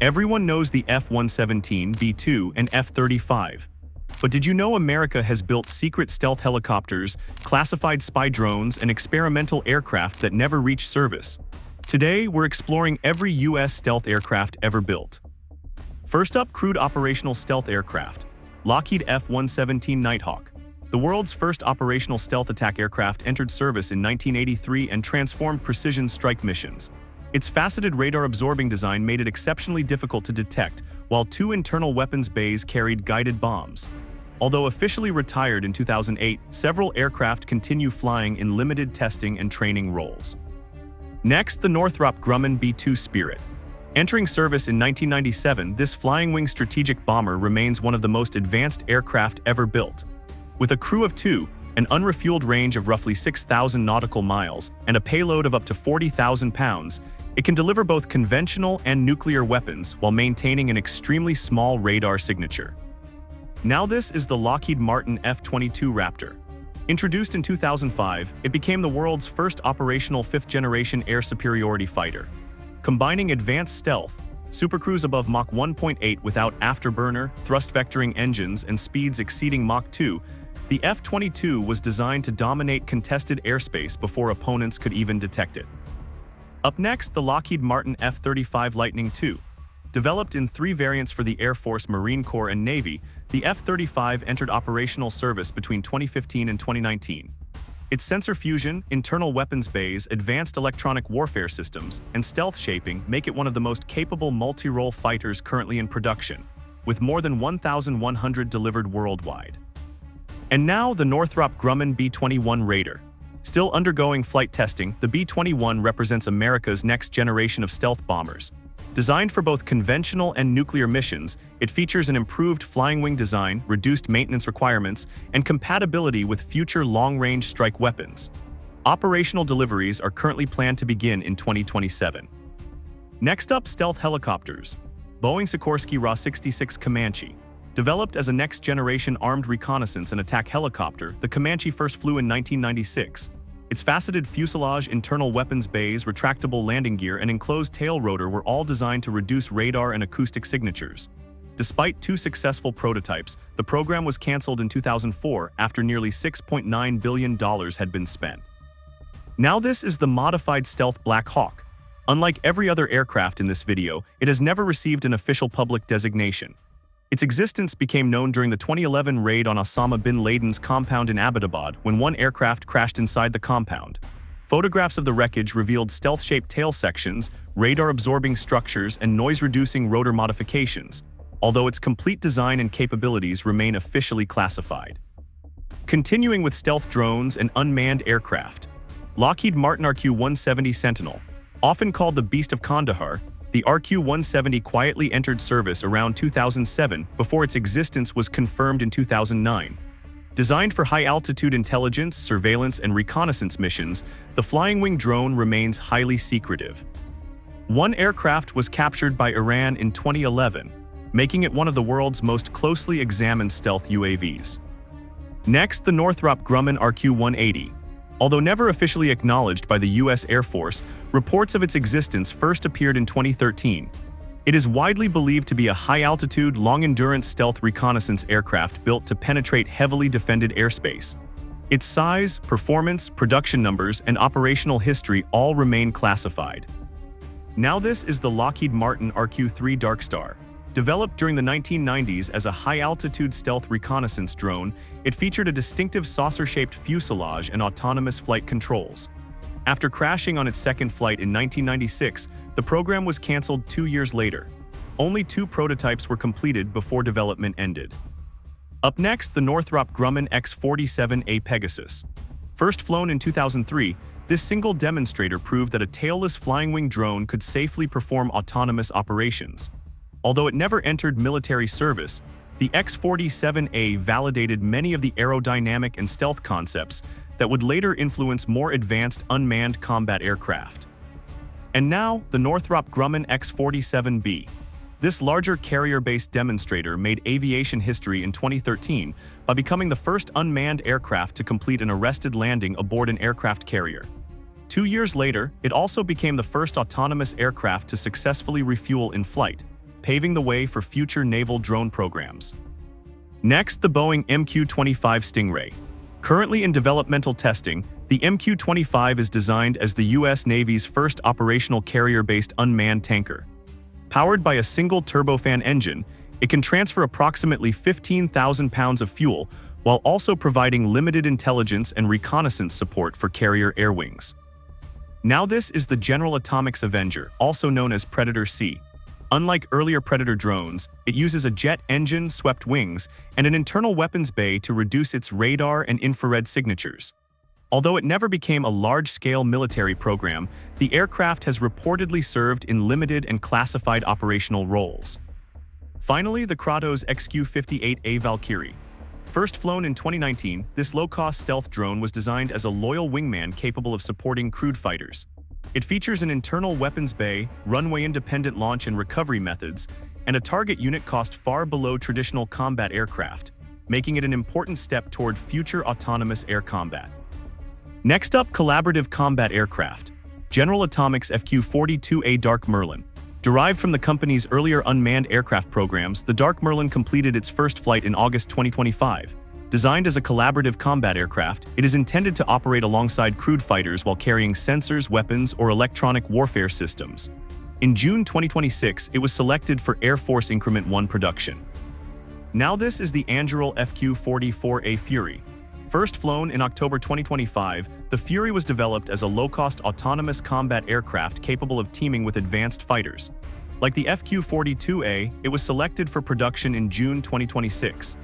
Everyone knows the F-117, B-2, and F-35. But did you know America has built secret stealth helicopters, classified spy drones, and experimental aircraft that never reach service? Today, we're exploring every U.S. stealth aircraft ever built. First up, crewed operational stealth aircraft. Lockheed F-117 Nighthawk. The world's first operational stealth attack aircraft entered service in 1983 and transformed precision strike missions. Its faceted radar-absorbing design made it exceptionally difficult to detect, while two internal weapons bays carried guided bombs. Although officially retired in 2008, several aircraft continue flying in limited testing and training roles. Next, the Northrop Grumman B-2 Spirit. Entering service in 1997, this flying-wing strategic bomber remains one of the most advanced aircraft ever built. With a crew of two, an unrefueled range of roughly 6,000 nautical miles, and a payload of up to 40,000 pounds, it can deliver both conventional and nuclear weapons while maintaining an extremely small radar signature. Now this is the Lockheed Martin F-22 Raptor. Introduced in 2005, it became the world's first operational fifth-generation air superiority fighter. Combining advanced stealth, supercruise above Mach 1.8 without afterburner, thrust-vectoring engines, and speeds exceeding Mach 2, the F-22 was designed to dominate contested airspace before opponents could even detect it. Up next, the Lockheed Martin F-35 Lightning II. Developed in three variants for the Air Force, Marine Corps, and Navy, the F-35 entered operational service between 2015 and 2019. Its sensor fusion, internal weapons bays, advanced electronic warfare systems, and stealth shaping make it one of the most capable multi-role fighters currently in production, with more than 1,100 delivered worldwide. And now the Northrop Grumman B-21 Raider. Still undergoing flight testing, the B-21 represents America's next generation of stealth bombers. Designed for both conventional and nuclear missions, it features an improved flying wing design, reduced maintenance requirements, and compatibility with future long-range strike weapons. Operational deliveries are currently planned to begin in 2027. Next up, stealth helicopters. Boeing Sikorsky Ra-66 Comanche. Developed as a next-generation armed reconnaissance and attack helicopter, the Comanche first flew in 1996. Its faceted fuselage, internal weapons bays, retractable landing gear, and enclosed tail rotor were all designed to reduce radar and acoustic signatures. Despite two successful prototypes, the program was canceled in 2004 after nearly $6.9 billion had been spent. Now this is the modified stealth Black Hawk. Unlike every other aircraft in this video, it has never received an official public designation. Its existence became known during the 2011 raid on Osama bin Laden's compound in Abbottabad when one aircraft crashed inside the compound. Photographs of the wreckage revealed stealth-shaped tail sections, radar-absorbing structures, and noise-reducing rotor modifications, although its complete design and capabilities remain officially classified. Continuing with stealth drones and unmanned aircraft. Lockheed Martin RQ-170 Sentinel. Often called the Beast of Kandahar, the RQ-170 quietly entered service around 2007 before its existence was confirmed in 2009. Designed for high-altitude intelligence, surveillance, and reconnaissance missions, the flying wing drone remains highly secretive. One aircraft was captured by Iran in 2011, making it one of the world's most closely examined stealth UAVs. Next, the Northrop Grumman RQ-180. Although never officially acknowledged by the U.S. Air Force, reports of its existence first appeared in 2013. It is widely believed to be a high-altitude, long-endurance stealth reconnaissance aircraft built to penetrate heavily defended airspace. Its size, performance, production numbers, and operational history all remain classified. Now this is the Lockheed Martin RQ-3 Darkstar. Developed during the 1990s as a high-altitude stealth reconnaissance drone, it featured a distinctive saucer-shaped fuselage and autonomous flight controls. After crashing on its second flight in 1996, the program was canceled 2 years later. Only two prototypes were completed before development ended. Up next, the Northrop Grumman X-47A Pegasus. First flown in 2003, this single demonstrator proved that a tailless flying-wing drone could safely perform autonomous operations. Although it never entered military service, the X-47A validated many of the aerodynamic and stealth concepts that would later influence more advanced unmanned combat aircraft. And now, the Northrop Grumman X-47B. This larger carrier-based demonstrator made aviation history in 2013 by becoming the first unmanned aircraft to complete an arrested landing aboard an aircraft carrier. 2 years later, it also became the first autonomous aircraft to successfully refuel in flight, paving the way for future naval drone programs. Next, the Boeing MQ-25 Stingray. Currently in developmental testing, the MQ-25 is designed as the U.S. Navy's first operational carrier-based unmanned tanker. Powered by a single turbofan engine, it can transfer approximately 15,000 pounds of fuel while also providing limited intelligence and reconnaissance support for carrier air wings. Now this is the General Atomics Avenger, also known as Predator-C. Unlike earlier Predator drones, it uses a jet engine, swept wings, and an internal weapons bay to reduce its radar and infrared signatures. Although it never became a large-scale military program, the aircraft has reportedly served in limited and classified operational roles. Finally, the Kratos XQ-58A Valkyrie. First flown in 2019, this low-cost stealth drone was designed as a loyal wingman capable of supporting crewed fighters. It features an internal weapons bay, runway-independent launch and recovery methods, and a target unit cost far below traditional combat aircraft, making it an important step toward future autonomous air combat. Next up, collaborative combat aircraft. General Atomics FQ-42A Dark Merlin. Derived from the company's earlier unmanned aircraft programs, the Dark Merlin completed its first flight in August 2025. Designed as a collaborative combat aircraft, it is intended to operate alongside crewed fighters while carrying sensors, weapons, or electronic warfare systems. In June 2026, it was selected for Air Force Increment 1 production. Now this is the Anduril FQ-44A Fury. First flown in October 2025, the Fury was developed as a low-cost autonomous combat aircraft capable of teaming with advanced fighters. Like the FQ-42A, it was selected for production in June 2026.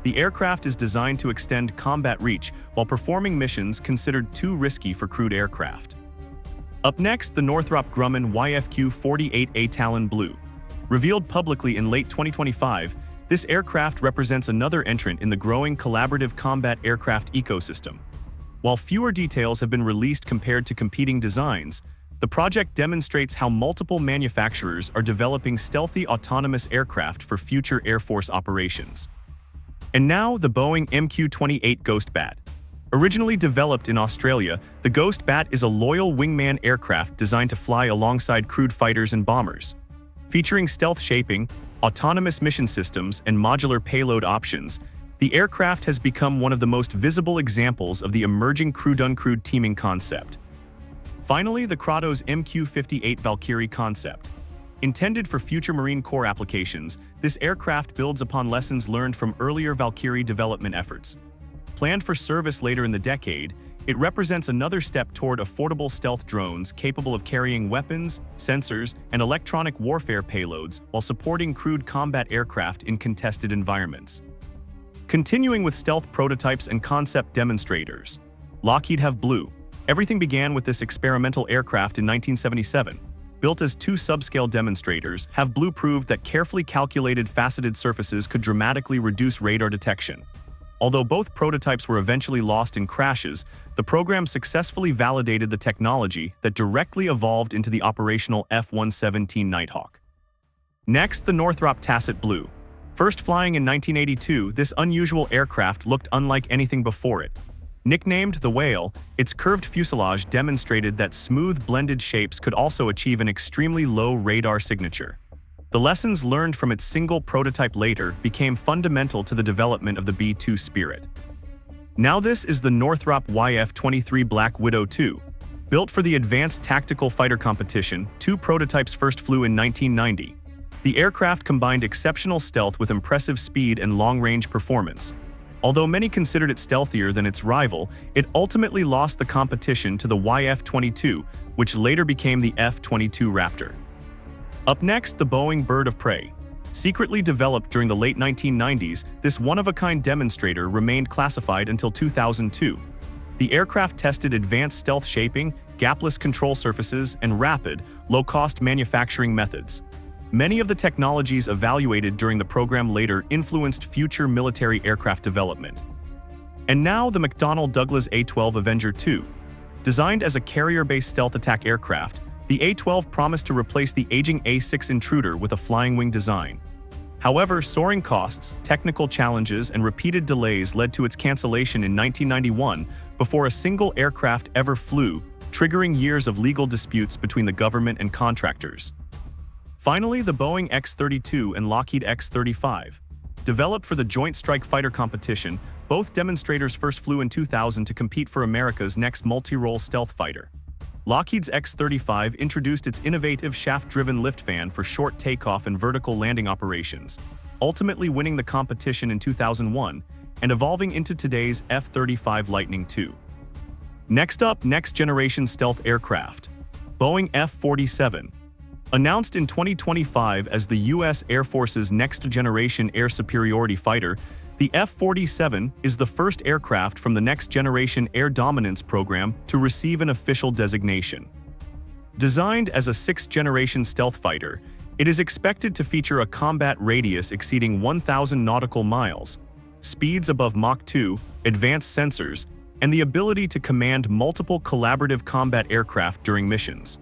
The aircraft is designed to extend combat reach while performing missions considered too risky for crewed aircraft. Up next, the Northrop Grumman YFQ-48A Talon Blue. Revealed publicly in late 2025, this aircraft represents another entrant in the growing collaborative combat aircraft ecosystem. While fewer details have been released compared to competing designs, the project demonstrates how multiple manufacturers are developing stealthy autonomous aircraft for future Air Force operations. And now, the Boeing MQ-28 Ghost Bat. Originally developed in Australia, the Ghost Bat is a loyal wingman aircraft designed to fly alongside crewed fighters and bombers. Featuring stealth shaping, autonomous mission systems, and modular payload options, the aircraft has become one of the most visible examples of the emerging crewed-uncrewed teaming concept. Finally, the Kratos MQ-58 Valkyrie concept. Intended for future Marine Corps applications, this aircraft builds upon lessons learned from earlier Valkyrie development efforts. Planned for service later in the decade, it represents another step toward affordable stealth drones capable of carrying weapons, sensors, and electronic warfare payloads while supporting crewed combat aircraft in contested environments. Continuing with stealth prototypes and concept demonstrators. Lockheed have Blue. Everything began with this experimental aircraft in 1977. Built as two subscale demonstrators, Have Blue proved that carefully calculated faceted surfaces could dramatically reduce radar detection. Although both prototypes were eventually lost in crashes, the program successfully validated the technology that directly evolved into the operational F-117 Nighthawk. Next, the Northrop Tasset Blue. First flying in 1982, this unusual aircraft looked unlike anything before it. Nicknamed the Whale, its curved fuselage demonstrated that smooth blended shapes could also achieve an extremely low radar signature. The lessons learned from its single prototype later became fundamental to the development of the B-2 Spirit. Now this is the Northrop YF-23 Black Widow II. Built for the Advanced Tactical Fighter Competition, two prototypes first flew in 1990. The aircraft combined exceptional stealth with impressive speed and long-range performance. Although many considered it stealthier than its rival, it ultimately lost the competition to the YF-22, which later became the F-22 Raptor. Up next, the Boeing Bird of Prey. Secretly developed during the late 1990s, this one-of-a-kind demonstrator remained classified until 2002. The aircraft tested advanced stealth shaping, gapless control surfaces, and rapid, low-cost manufacturing methods. Many of the technologies evaluated during the program later influenced future military aircraft development. And now the McDonnell Douglas A-12 Avenger II. Designed as a carrier-based stealth attack aircraft, the A-12 promised to replace the aging A-6 Intruder with a flying wing design. However, soaring costs, technical challenges, and repeated delays led to its cancellation in 1991 before a single aircraft ever flew, triggering years of legal disputes between the government and contractors. Finally, the Boeing X-32 and Lockheed X-35. Developed for the Joint Strike Fighter competition, both demonstrators first flew in 2000 to compete for America's next multi-role stealth fighter. Lockheed's X-35 introduced its innovative shaft-driven lift fan for short takeoff and vertical landing operations, ultimately winning the competition in 2001 and evolving into today's F-35 Lightning II. Next up, next-generation stealth aircraft. Boeing F-117. Announced in 2025 as the U.S. Air Force's next-generation air superiority fighter, the F-117 is the first aircraft from the next-generation air dominance program to receive an official designation. Designed as a sixth-generation stealth fighter, it is expected to feature a combat radius exceeding 1,000 nautical miles, speeds above Mach 2, advanced sensors, and the ability to command multiple collaborative combat aircraft during missions.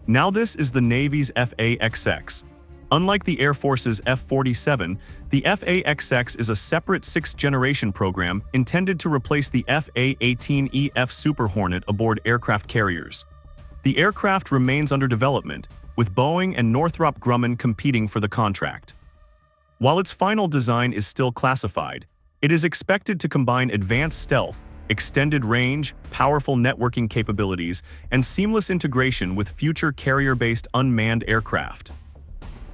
Now this is the Navy's F/A-XX. Unlike the Air Force's F-147, the F/A-XX is a separate sixth-generation program intended to replace the F/A-18E/F Super Hornet aboard aircraft carriers. The aircraft remains under development, with Boeing and Northrop Grumman competing for the contract. While its final design is still classified, it is expected to combine advanced stealth, extended range, powerful networking capabilities, and seamless integration with future carrier-based unmanned aircraft.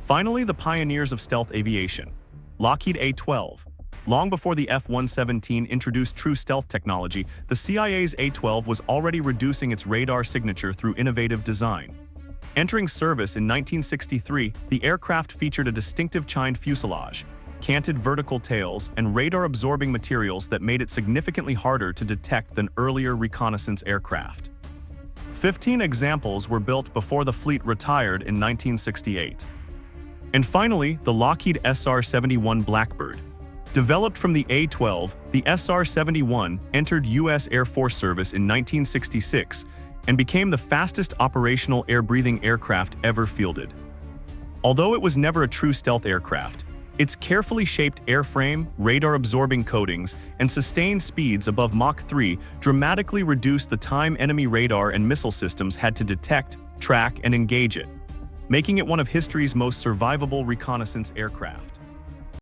Finally, the pioneers of stealth aviation. Lockheed A-12. Long before the F-117 introduced true stealth technology, the CIA's A-12 was already reducing its radar signature through innovative design. Entering service in 1963, the aircraft featured a distinctive chined fuselage, canted vertical tails, and radar-absorbing materials that made it significantly harder to detect than earlier reconnaissance aircraft. 15 examples were built before the fleet retired in 1968. And finally, the Lockheed SR-71 Blackbird. Developed from the A-12, the SR-71 entered U.S. Air Force service in 1966 and became the fastest operational air-breathing aircraft ever fielded. Although it was never a true stealth aircraft, its carefully shaped airframe, radar-absorbing coatings, and sustained speeds above Mach 3 dramatically reduced the time enemy radar and missile systems had to detect, track, and engage it, making it one of history's most survivable reconnaissance aircraft.